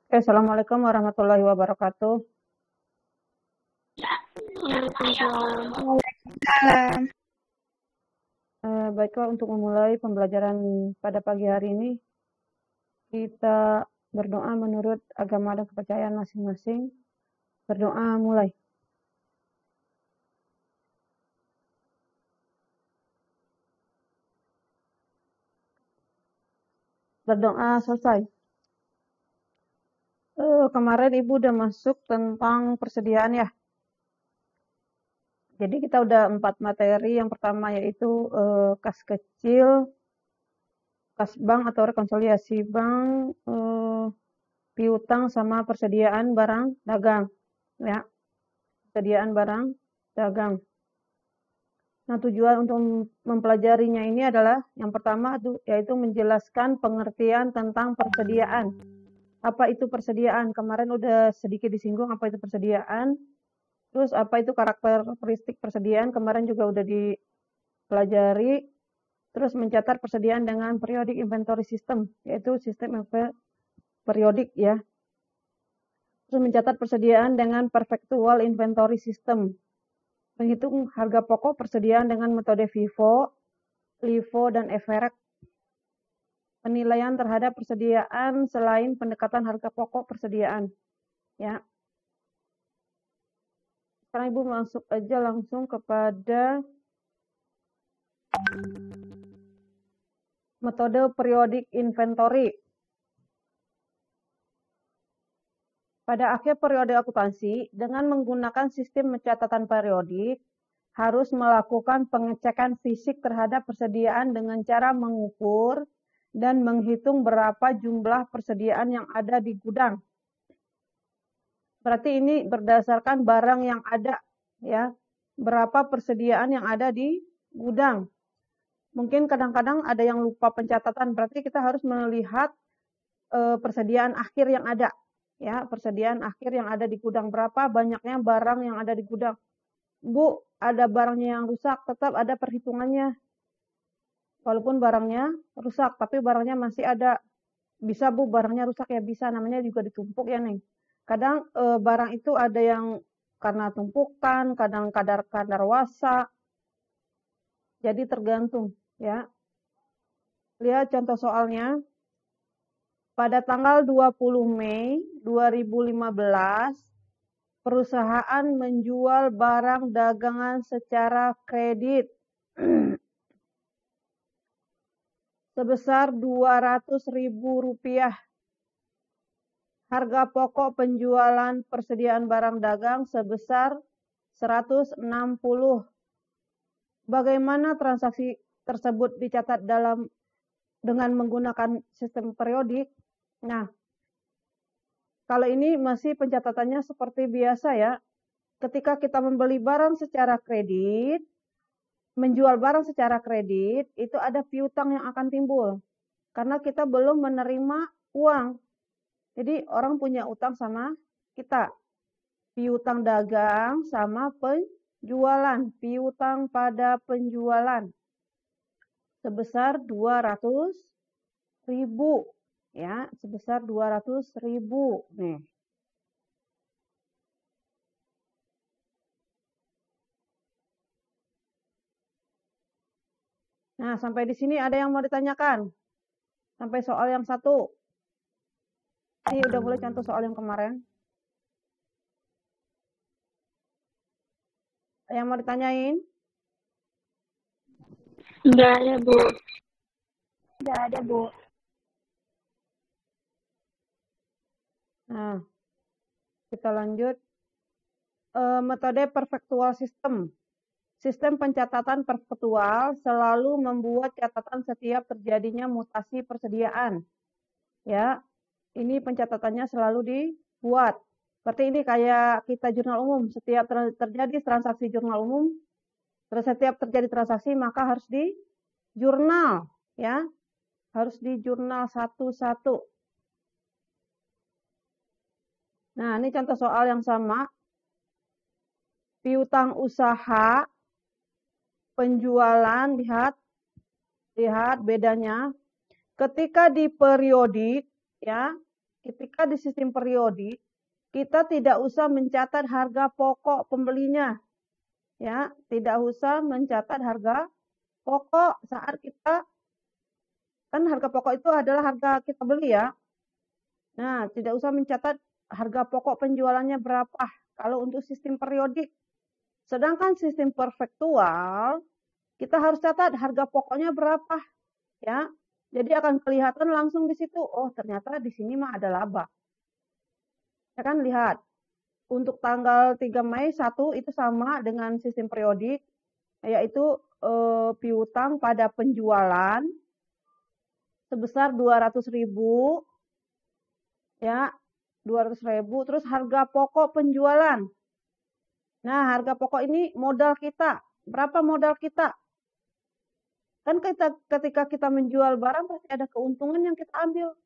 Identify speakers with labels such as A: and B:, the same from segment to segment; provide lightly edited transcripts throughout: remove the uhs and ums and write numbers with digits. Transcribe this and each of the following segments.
A: Assalamualaikum warahmatullahi wabarakatuh.
B: Waalaikumsalam.
C: Salam.
A: Baiklah, untuk memulai pembelajaran pada pagi hari ini, kita berdoa menurut agama dan kepercayaan masing-masing. Berdoa mulai. Berdoa selesai. Kemarin Ibu udah masuk tentang persediaan ya. Jadi kita udah 4 materi. Yang pertama yaitu kas kecil, kas bank atau rekonsiliasi bank, piutang sama persediaan barang dagang. Ya, persediaan barang dagang. Nah, tujuan untuk mempelajarinya ini adalah yang pertama yaitu menjelaskan pengertian tentang persediaan. Apa itu persediaan? Kemarin udah sedikit disinggung apa itu persediaan. Terus apa itu karakteristik persediaan? Kemarin juga udah dipelajari. Terus mencatat persediaan dengan periodic inventory system, yaitu sistem periodik ya. Terus mencatat persediaan dengan perpetual inventory system. Menghitung harga pokok persediaan dengan metode FIFO, LIFO, dan Everett. Penilaian terhadap persediaan selain pendekatan harga pokok persediaan. Ya. Sekarang Ibu masuk aja langsung kepada metode periodic inventory. Pada akhir periode akuntansi, dengan menggunakan sistem pencatatan periodik, harus melakukan pengecekan fisik terhadap persediaan dengan cara mengukur dan menghitung berapa jumlah persediaan yang ada di gudang. Berarti ini berdasarkan barang yang ada, ya. Berapa persediaan yang ada di gudang. Mungkin kadang-kadang ada yang lupa pencatatan, berarti kita harus melihat persediaan akhir yang ada. Ya, persediaan akhir yang ada di gudang, berapa banyaknya barang yang ada di gudang. Bu, ada barangnya yang rusak, tetap ada perhitungannya. Walaupun barangnya rusak, tapi barangnya masih ada. Bisa Bu, barangnya rusak ya bisa, namanya juga ditumpuk ya Neng. Kadang barang itu ada yang karena tumpukan, kadang kadar wasa. Jadi tergantung ya. Lihat contoh soalnya. Pada tanggal 20 Mei 2015, perusahaan menjual barang dagangan secara kredit sebesar Rp200.000. Harga pokok penjualan persediaan barang dagang sebesar 160. Bagaimana transaksi tersebut dicatat dengan menggunakan sistem periodik? Nah, kalau ini masih pencatatannya seperti biasa ya. Ketika kita membeli barang secara kredit, menjual barang secara kredit, itu ada piutang yang akan timbul. Karena kita belum menerima uang. Jadi orang punya utang sama kita. Piutang dagang sama penjualan. Piutang pada penjualan. Sebesar 200.000. Ya, sebesar 200.000. Nih. Nah, sampai di sini ada yang mau ditanyakan? Sampai soal yang 1. Ini udah mulai contoh soal yang kemarin. Ada yang mau ditanyain?
B: Enggak ada, Bu.
C: Tidak ada, Bu.
A: Nah, kita lanjut. Metode perpetual system. Sistem pencatatan perpetual selalu membuat catatan setiap terjadinya mutasi persediaan. Ya, ini pencatatannya selalu dibuat. Seperti ini kayak kita jurnal umum. Setiap terjadi transaksi jurnal umum, terus setiap terjadi transaksi maka harus di jurnal. Ya, harus di jurnal satu-satu. Nah, ini contoh soal yang sama. Piutang usaha, penjualan, lihat bedanya. Ketika di periodik, ya, ketika di sistem periodik, kita tidak usah mencatat harga pokok pembelinya. Ya, tidak usah mencatat harga pokok saat kita, kan harga pokok itu adalah harga kita beli ya. Nah, tidak usah mencatat harga pokok penjualannya berapa kalau untuk sistem periodik. Sedangkan sistem perfektual, kita harus catat harga pokoknya berapa. Ya, jadi akan kelihatan langsung di situ. Oh, ternyata di sini mah ada laba. Ya kan, lihat. Untuk tanggal 3 Mei 1 itu sama dengan sistem periodik, yaitu piutang pada penjualan sebesar 200.000. Ya, 200.000. Terus harga pokok penjualan. Nah, harga pokok ini modal kita. Berapa modal kita? Kan ketika kita menjual barang pasti ada keuntungan yang kita ambil.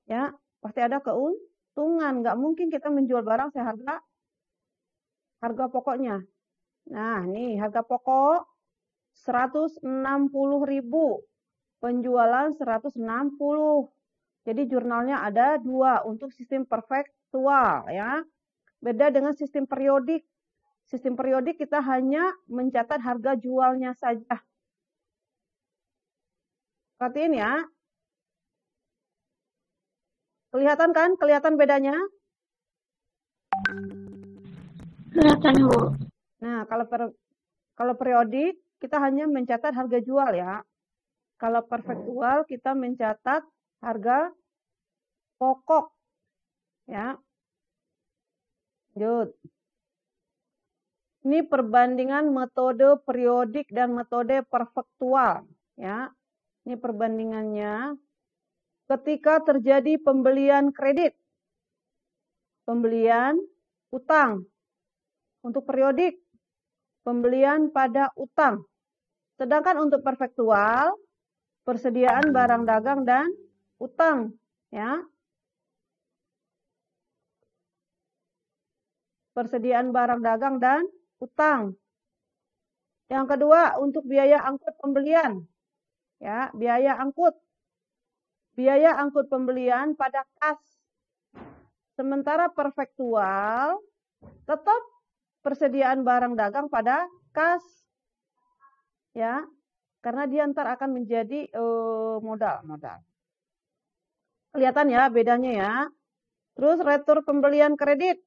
A: Ya, pasti ada keuntungan. Nggak mungkin kita menjual barang seharga harga pokoknya. Nah, nih harga pokok 160.000. Penjualan 160. Jadi jurnalnya ada 2 untuk sistem perfektual ya. Beda dengan sistem periodik. Sistem periodik kita hanya mencatat harga jualnya saja. Perhatiin ya. Kelihatan kan? Kelihatan bedanya?
B: Kelihatan, Bu.
A: Nah, kalau periodik kita hanya mencatat harga jual ya. Kalau perfektual kita mencatat harga pokok. Ya. Lanjut. Ini perbandingan metode periodik dan metode perfektual ya. Ini perbandingannya ketika terjadi pembelian kredit, pembelian utang. Untuk periodik, pembelian pada utang. Sedangkan untuk perfektual, persediaan barang dagang dan utang, ya. Persediaan barang dagang dan utang. Yang kedua, untuk biaya angkut pembelian. Ya, biaya angkut. Biaya angkut pembelian pada kas. Sementara perfektual tetap persediaan barang dagang pada kas. Ya, karena dia ntar akan menjadi modal. Kelihatan ya bedanya ya. Terus retur pembelian kredit.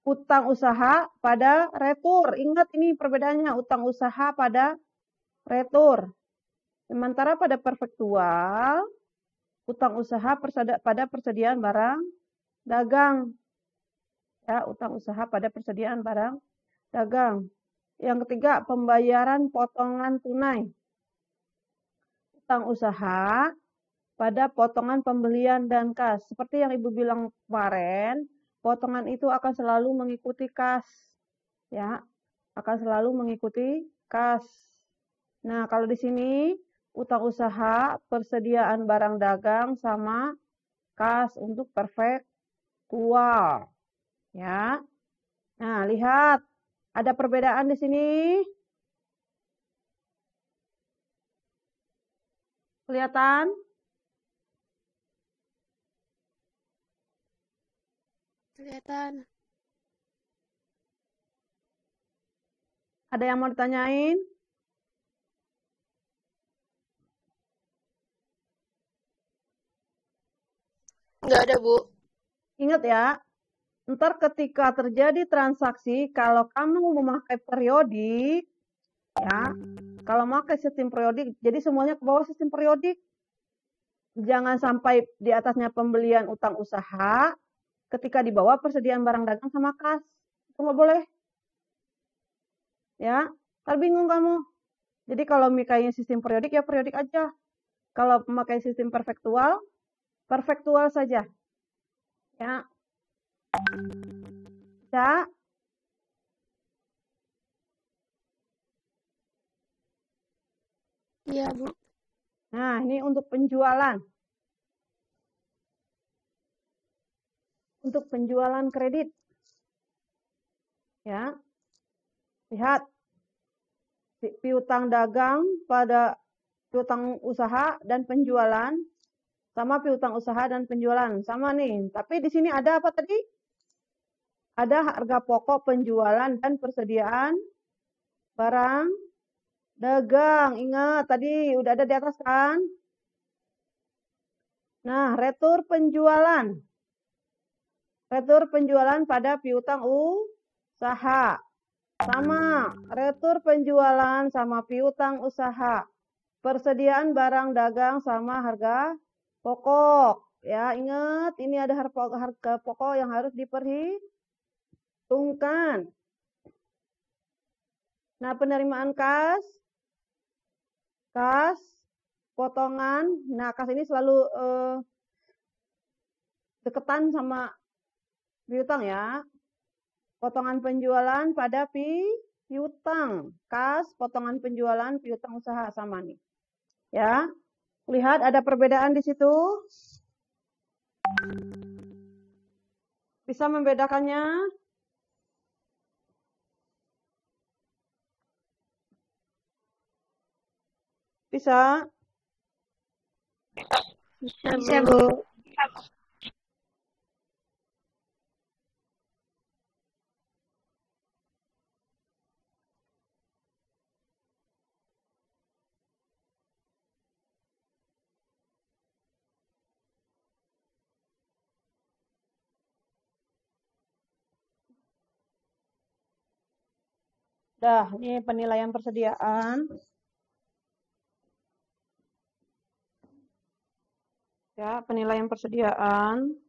A: Utang usaha pada retur. Ingat ini perbedaannya, utang usaha pada retur. Sementara pada perfektual, utang usaha pada persediaan barang dagang. Ya, utang usaha pada persediaan barang dagang. Yang ketiga, pembayaran potongan tunai. Utang usaha pada potongan pembelian dan kas. Seperti yang Ibu bilang kemarin, potongan itu akan selalu mengikuti kas. Ya, akan selalu mengikuti kas. Nah, kalau di sini utang usaha, persediaan barang dagang sama kas untuk perfektual. Ya. Nah, lihat ada perbedaan di sini. Kelihatan?
C: Kelihatan.
A: Ada yang mau ditanyain?
C: Nggak ada, Bu.
A: Ingat ya, ntar ketika terjadi transaksi, kalau kamu memakai periodik, ya, kalau memakai sistem periodik, jadi semuanya ke bawah sistem periodik. Jangan sampai di atasnya pembelian utang usaha, ketika di bawah persediaan barang dagang sama kas. Itu nggak boleh. Ya, ntar bingung kamu. Jadi kalau memakai sistem periodik, ya periodik aja. Kalau memakai sistem perfektual, perfektual saja. Ya. Ya.
C: Iya, Bu.
A: Nah, ini untuk penjualan. Untuk penjualan kredit. Ya. Lihat. Piutang dagang pada piutang usaha dan penjualan sama piutang usaha dan penjualan. Sama nih. Tapi di sini ada apa tadi? Ada harga pokok penjualan dan persediaan barang dagang. Ingat tadi udah ada di atas kan? Nah, retur penjualan. Retur penjualan pada piutang usaha. Sama, retur penjualan sama piutang usaha. Persediaan barang dagang sama harga pokok. Ya, ingat ini ada harga pokok yang harus diperhitungkan. Nah, penerimaan kas, potongan. Nah, kas ini selalu deketan sama piutang ya. Potongan penjualan pada piutang. Kas, potongan penjualan, piutang usaha sama nih. Ya. Lihat ada perbedaan di situ. Bisa membedakannya? Bisa?
B: Bisa, Bu.
A: Dah, ini penilaian persediaan. Ya, penilaian persediaan.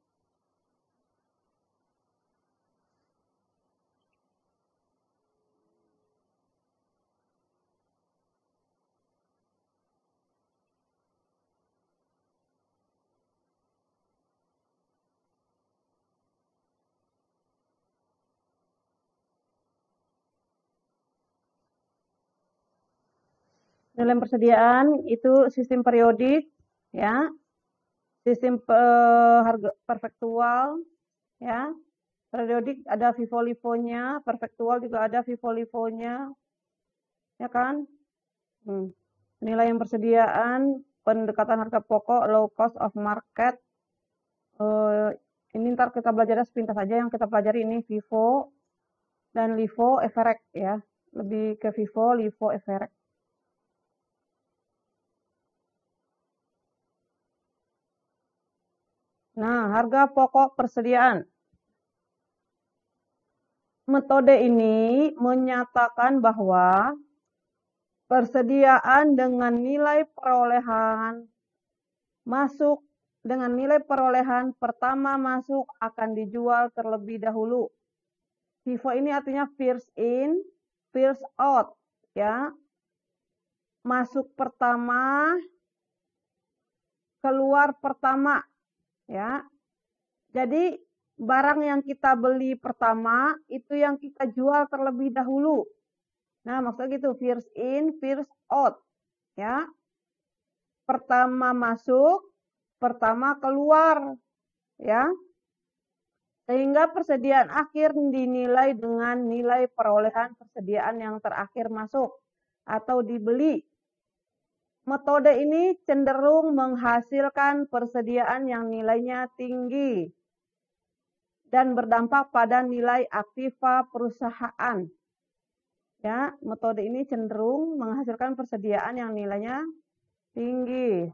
A: Penilaian persediaan itu sistem periodik, ya, sistem harga perfektual, ya, periodik ada FIFO-LIFO-nya, perfektual juga ada FIFO-LIFO-nya, ya kan? Penilaian persediaan, pendekatan harga pokok, low cost of market. Ini ntar kita belajar sepintas saja, yang kita pelajari ini FIFO dan LIFO Everect ya, lebih ke FIFO, LIFO Everect. Nah, harga pokok persediaan. Metode ini menyatakan bahwa persediaan dengan nilai perolehan masuk dengan nilai perolehan pertama masuk akan dijual terlebih dahulu. FIFO ini artinya first in, first out, ya. Masuk pertama, keluar pertama, ya. Jadi barang yang kita beli pertama itu yang kita jual terlebih dahulu. Nah, maksudnya gitu, first in, first out, ya. Pertama masuk, pertama keluar, ya. Sehingga persediaan akhir dinilai dengan nilai perolehan persediaan yang terakhir masuk atau dibeli. Metode ini cenderung menghasilkan persediaan yang nilainya tinggi dan berdampak pada nilai aktiva perusahaan. Ya, metode ini cenderung menghasilkan persediaan yang nilainya tinggi.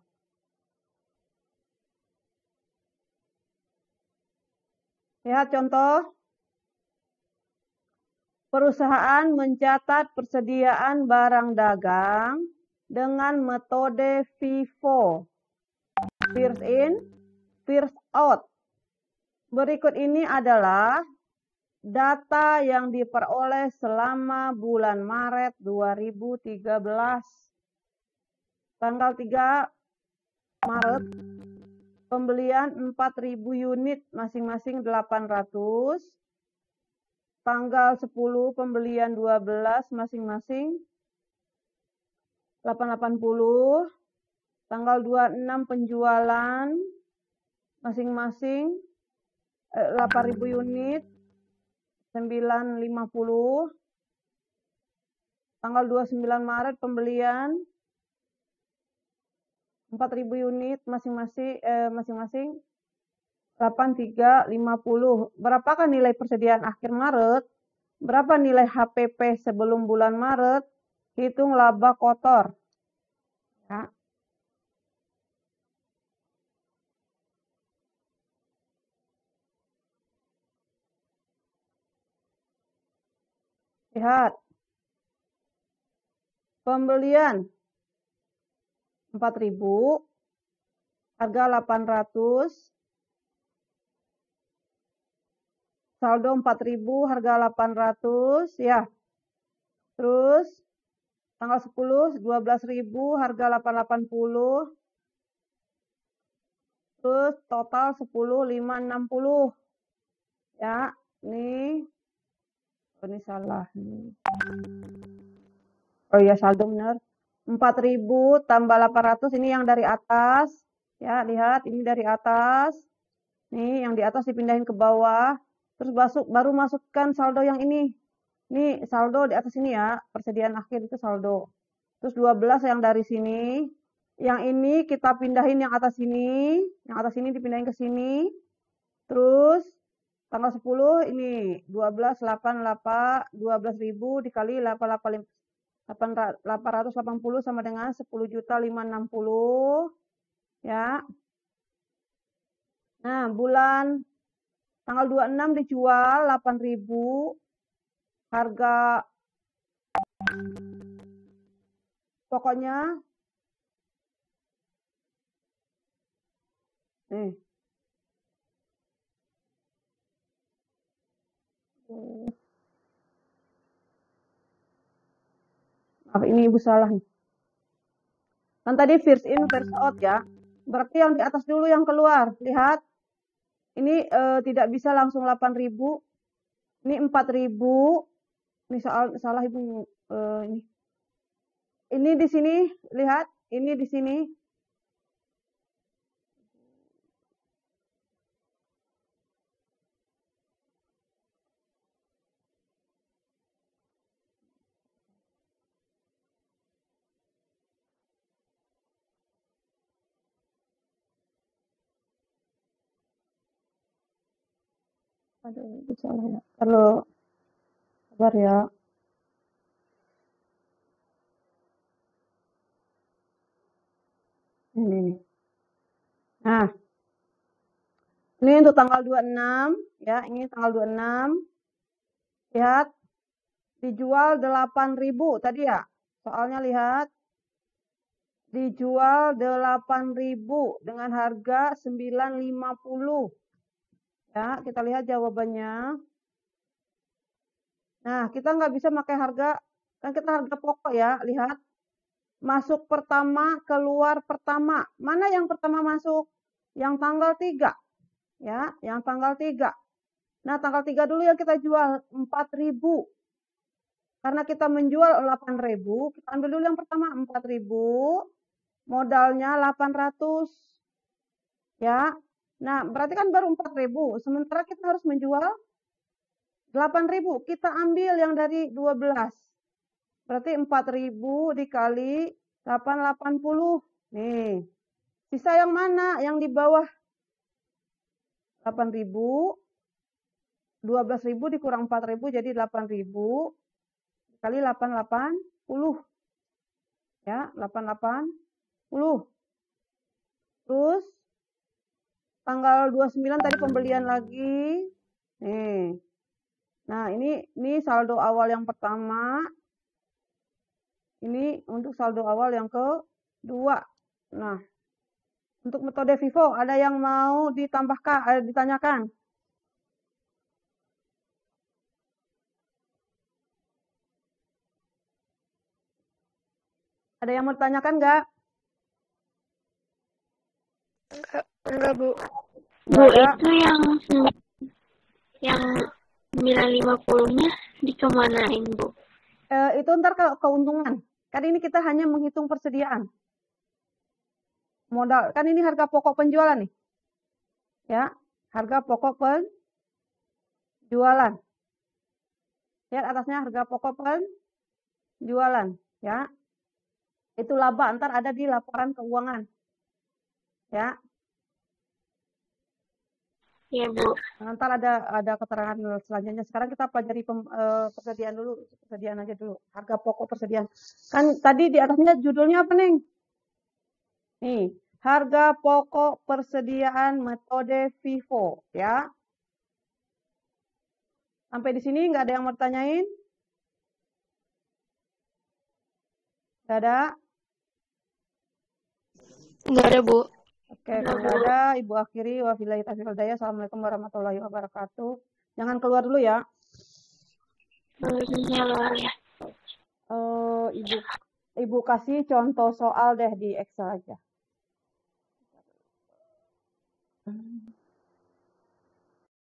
A: Ya, contoh. Perusahaan mencatat persediaan barang dagang dengan metode FIFO. First in, first out. Berikut ini adalah data yang diperoleh selama bulan Maret 2013. Tanggal 3 Maret, pembelian 4.000 unit masing-masing 800. Tanggal 10 pembelian 12 masing-masing 880. Tanggal 26 penjualan masing-masing 8.000 unit 950. Tanggal 29 Maret pembelian 4.000 unit masing-masing 8350. Berapakah nilai persediaan akhir Maret? Berapa nilai HPP sebelum bulan Maret? Hitung laba kotor. Ya. Lihat. Pembelian 4.000, harga 800, saldo 4.000, harga 800, ya. Terus tanggal 10, 12.000, harga 880. Terus total 10.560. Ya, ini salah. Oh iya, saldo benar. 4.000 tambah 800, ini yang dari atas. Ya, lihat, ini dari atas. Nih, yang di atas dipindahin ke bawah. Terus baru masukkan saldo yang ini. Ini saldo di atas ini ya, persediaan akhir itu saldo. Terus 12 yang dari sini. Yang ini kita pindahin yang atas ini. Yang atas ini dipindahin ke sini. Terus tanggal 10 ini 12.000 dikali 880 sama dengan 10.560 ya. Nah, bulan tanggal 26 dijual 8.000, harga pokoknya nih. Maaf, ini Ibu salah nih. Kan tadi first in, first out ya. Berarti yang di atas dulu yang keluar. Lihat. Ini tidak bisa langsung 8.000. Ini 4.000. Ini salah Ibu. Ini. Ini di sini, lihat. Ini di sini. Aduh, itu salah ya. Kalau sabar ya. Ini. Nah. Ini untuk tanggal 26 ya, ini tanggal 26. Lihat. Dijual 8.000 tadi ya. Soalnya lihat. Dijual 8.000 dengan harga 950. Ya, kita lihat jawabannya. Nah, kita nggak bisa pakai harga, kan kita harga pokok ya, lihat. Masuk pertama, keluar pertama. Mana yang pertama masuk? Yang tanggal 3. Ya, yang tanggal 3. Nah, tanggal 3 dulu yang kita jual 4.000. Karena kita menjual 8.000, kita ambil dulu yang pertama 4.000. Modalnya 800. Ya. Nah, berarti kan baru 4.000. Sementara kita harus menjual 8.000. Kita ambil yang dari 12. Berarti 4.000 dikali 880. Nih. Sisa yang mana? Yang di bawah 8.000. 12.000 dikurang 4.000 jadi 8.000. Dikali 880. Ya, 880. Terus tanggal 29 tadi pembelian lagi. Nih. Nah, ini saldo awal yang pertama. Ini untuk saldo awal yang kedua. Nah, untuk metode FIFO ada yang mau ditambahkan, ditanyakan? Ada yang mau ditanyakan nggak?
C: Enggak, Bu.
B: Bu, itu yang 950-nya dikemanain, Bu?
A: Itu ntar keuntungan. Kan ini kita hanya menghitung persediaan. Modal. Kan ini harga pokok penjualan nih. Ya, harga pokok penjualan. Lihat atasnya harga pokok penjualan. Ya, itu laba ntar ada di laporan keuangan. Ya.
B: Ya, Bu.
A: Ntar ada keterangan selanjutnya. Sekarang kita pelajari persediaan dulu. Persediaan aja dulu. Harga pokok persediaan. Kan tadi di atasnya judulnya apa, Neng? Nih, harga pokok persediaan metode FIFO. Ya. Sampai di sini nggak ada yang mau tanyain? Nggak ada?
C: Nggak ada, Bu.
A: Oke, kalau nggak ada, Ibu akhiri. Wabillahi taufiq wal hidayah. Assalamualaikum warahmatullahi wabarakatuh. Jangan keluar dulu ya.
B: Ya.
A: Ibu kasih contoh soal deh di Excel aja.